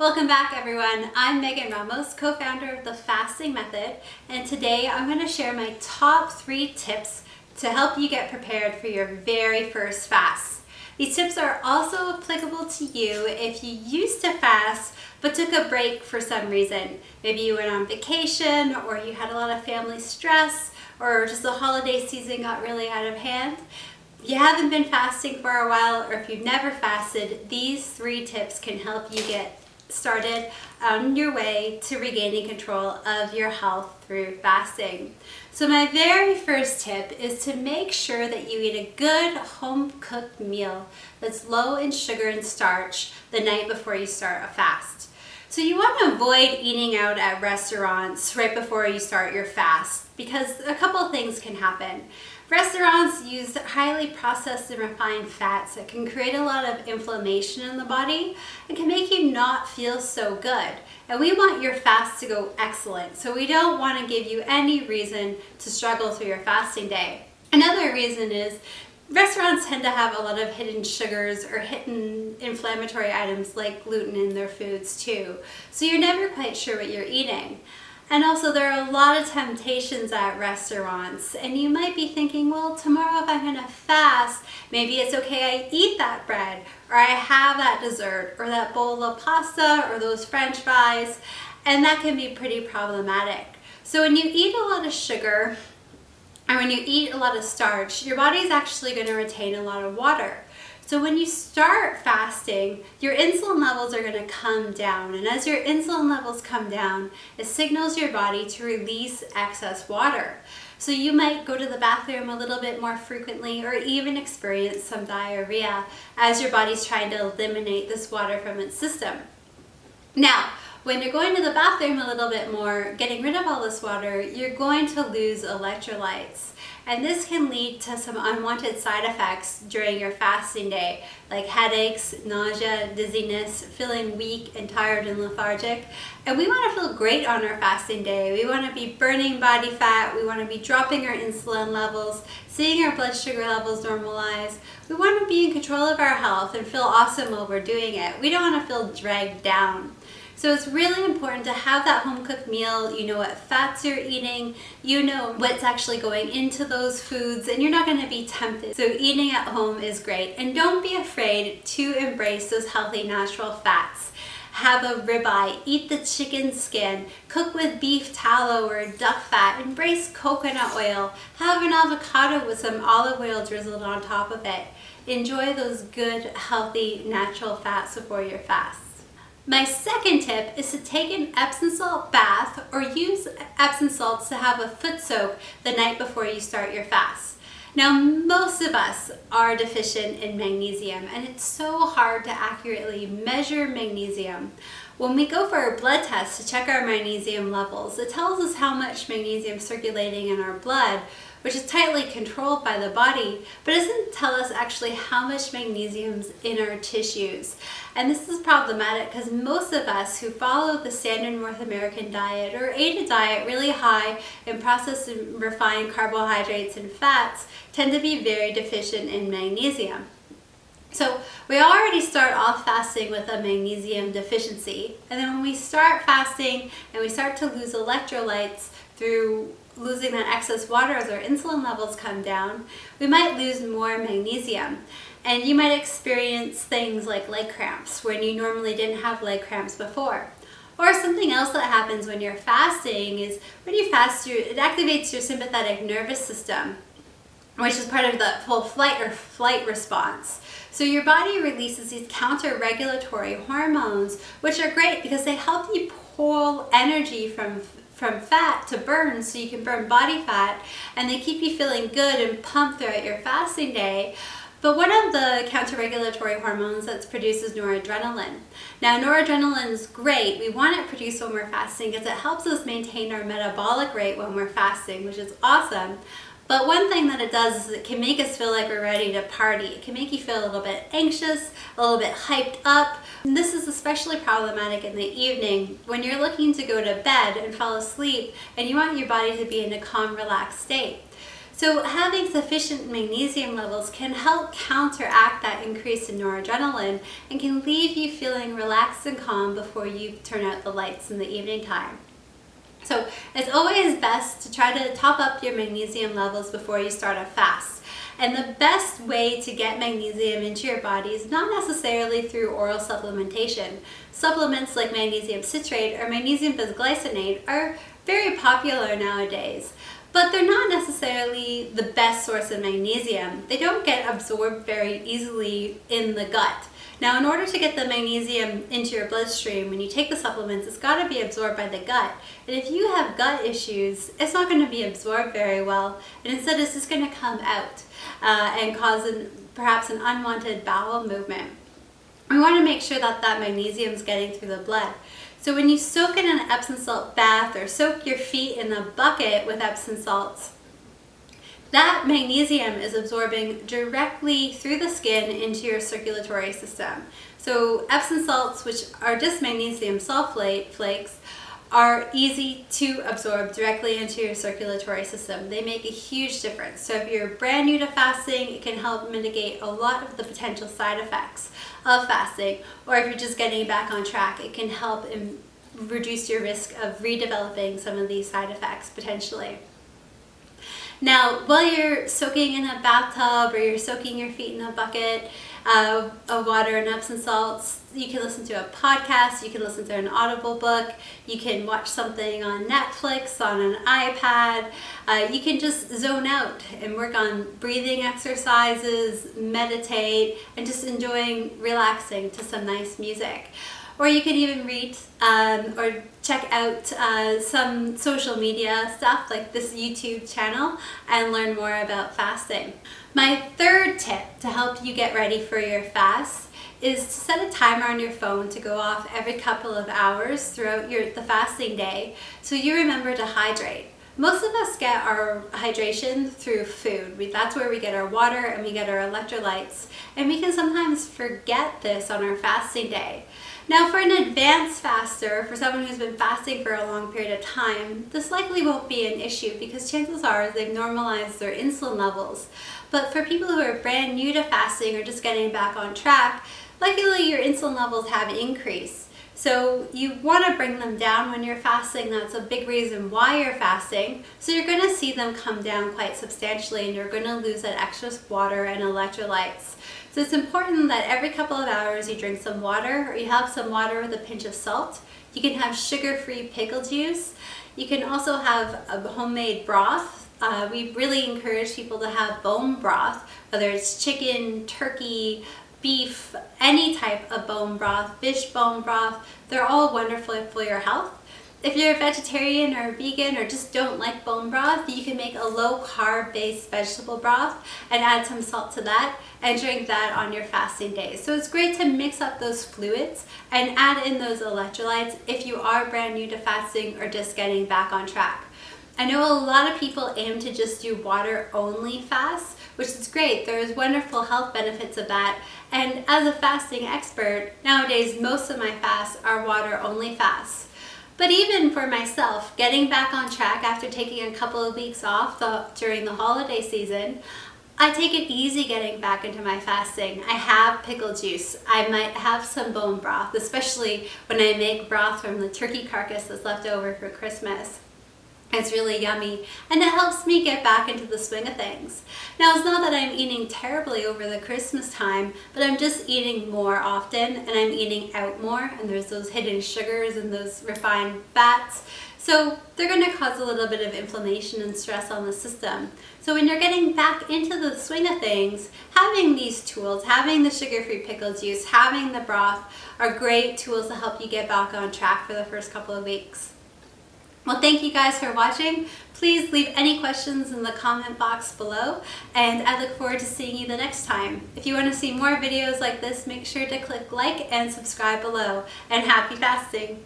Welcome back everyone. I'm Megan Ramos, co-founder of The Fasting Method, and today I'm going to share my top 3 tips to help you get prepared for your very first fast. These tips are also applicable to you if you used to fast but took a break for some reason. Maybe you went on vacation, or you had a lot of family stress, or just the holiday season got really out of hand. If you haven't been fasting for a while, or if you've never fasted, these 3 tips can help you get started on your way to regaining control of your health through fasting. So my very first tip is to make sure that you eat a good home-cooked meal that's low in sugar and starch the night before you start a fast. So you want to avoid eating out at restaurants right before you start your fast, because a couple things can happen. Restaurants use highly processed and refined fats that can create a lot of inflammation in the body and can make you not feel so good. And we want your fast to go excellent, so we don't want to give you any reason to struggle through your fasting day. Another reason is restaurants tend to have a lot of hidden sugars or hidden inflammatory items like gluten in their foods too. So you're never quite sure what you're eating. And also there are a lot of temptations at restaurants, and you might be thinking, well, tomorrow if I'm going to fast, maybe it's okay I eat that bread, or I have that dessert, or that bowl of pasta, or those French fries, and that can be pretty problematic. So when you eat a lot of sugar, and when you eat a lot of starch, your body is actually going to retain a lot of water. So when you start fasting, your insulin levels are going to come down. And as your insulin levels come down, it signals your body to release excess water. So you might go to the bathroom a little bit more frequently, or even experience some diarrhea as your body's trying to eliminate this water from its system. Now, when you're going to the bathroom a little bit more, getting rid of all this water, you're going to lose electrolytes. And this can lead to some unwanted side effects during your fasting day, like headaches, nausea, dizziness, feeling weak and tired and lethargic. And we want to feel great on our fasting day. We want to be burning body fat. We want to be dropping our insulin levels, seeing our blood sugar levels normalize. We want to be in control of our health and feel awesome while we're doing it. We don't want to feel dragged down. So it's really important to have that home-cooked meal. You know what fats you're eating, you know what's actually going into those foods, and you're not going to be tempted. So eating at home is great. And don't be afraid to embrace those healthy natural fats. Have a ribeye, eat the chicken skin, cook with beef tallow or duck fat, embrace coconut oil, have an avocado with some olive oil drizzled on top of it. Enjoy those good, healthy, natural fats before your fast. My second tip is to take an Epsom salt bath, or use Epsom salts to have a foot soak the night before you start your fast. Now, most of us are deficient in magnesium, and it's so hard to accurately measure magnesium. When we go for our blood test to check our magnesium levels, it tells us how much magnesium is circulating in our blood, which is tightly controlled by the body, but it doesn't tell us actually how much magnesium is in our tissues. And this is problematic because most of us who follow the standard North American diet, or ate a diet really high in processed and refined carbohydrates and fats, tend to be very deficient in magnesium. So we already start off fasting with a magnesium deficiency, and then when we start fasting and we start to lose electrolytes through losing that excess water as our insulin levels come down, we might lose more magnesium. And you might experience things like leg cramps when you normally didn't have leg cramps before. Or something else that happens when you're fasting is when you fast, it activates your sympathetic nervous system, which is part of the whole fight or flight response. So your body releases these counter-regulatory hormones, which are great because they help you pull energy from fat to burn, so you can burn body fat, and they keep you feeling good and pumped throughout your fasting day. But one of the counter-regulatory hormones that's produced is noradrenaline. Now, noradrenaline is great. We want it produced when we're fasting because it helps us maintain our metabolic rate when we're fasting, which is awesome. But one thing that it does is it can make us feel like we're ready to party. It can make you feel a little bit anxious, a little bit hyped up. And this is especially problematic in the evening when you're looking to go to bed and fall asleep, and you want your body to be in a calm, relaxed state. So having sufficient magnesium levels can help counteract that increase in noradrenaline and can leave you feeling relaxed and calm before you turn out the lights in the evening time. So it's always best to try to top up your magnesium levels before you start a fast. And the best way to get magnesium into your body is not necessarily through oral supplementation. Supplements like magnesium citrate or magnesium bisglycinate are very popular nowadays, but they're not necessarily the best source of magnesium. They don't get absorbed very easily in the gut. Now, in order to get the magnesium into your bloodstream, when you take the supplements, it's got to be absorbed by the gut. And if you have gut issues, it's not going to be absorbed very well, and instead it's just going to come out and cause perhaps an unwanted bowel movement. We want to make sure that that magnesium is getting through the blood. So when you soak in an Epsom salt bath or soak your feet in a bucket with Epsom salts, that magnesium is absorbing directly through the skin into your circulatory system. So Epsom salts, which are just magnesium sulfate flakes, are easy to absorb directly into your circulatory system. They make a huge difference. So if you're brand new to fasting, it can help mitigate a lot of the potential side effects of fasting. Or if you're just getting back on track, it can help reduce your risk of redeveloping some of these side effects potentially. Now, while you're soaking in a bathtub or you're soaking your feet in a bucket of water and Epsom salts, you can listen to a podcast, you can listen to an Audible book, you can watch something on Netflix, on an iPad. You can just zone out and work on breathing exercises, meditate, and just enjoying relaxing to some nice music. Or you can even read or check out some social media stuff like this YouTube channel and learn more about fasting. My third tip to help you get ready for your fast is to set a timer on your phone to go off every couple of hours throughout the fasting day so you remember to hydrate. Most of us get our hydration through food. That's where we get our water and we get our electrolytes. And we can sometimes forget this on our fasting day. Now, for an advanced faster, for someone who's been fasting for a long period of time, this likely won't be an issue because chances are they've normalized their insulin levels. But for people who are brand new to fasting or just getting back on track, likely your insulin levels have increased. So you want to bring them down when you're fasting. That's a big reason why you're fasting. So you're going to see them come down quite substantially and you're going to lose that extra water and electrolytes. So it's important that every couple of hours you drink some water or you have some water with a pinch of salt. You can have sugar-free pickle juice. You can also have a homemade broth. We really encourage people to have bone broth, whether it's chicken, turkey, beef, any type of bone broth, fish bone broth. They're all wonderful for your health. If you're a vegetarian or a vegan or just don't like bone broth, you can make a low carb based vegetable broth and add some salt to that and drink that on your fasting days. So it's great to mix up those fluids and add in those electrolytes if you are brand new to fasting or just getting back on track. I know a lot of people aim to just do water only fast, which is great. There's wonderful health benefits of that. And as a fasting expert, nowadays most of my fasts are water only fasts. But even for myself, getting back on track after taking a couple of weeks off during the holiday season, I take it easy getting back into my fasting. I have pickle juice. I might have some bone broth, especially when I make broth from the turkey carcass that's left over for Christmas. It's really yummy and it helps me get back into the swing of things. Now, it's not that I'm eating terribly over the Christmas time, but I'm just eating more often and I'm eating out more, and there's those hidden sugars and those refined fats. So they're going to cause a little bit of inflammation and stress on the system. So when you're getting back into the swing of things, having these tools, having the sugar-free pickle juice, having the broth are great tools to help you get back on track for the first couple of weeks. Well, thank you guys for watching. Please leave any questions in the comment box below, and I look forward to seeing you the next time. If you want to see more videos like this, make sure to click like and subscribe below, and happy fasting!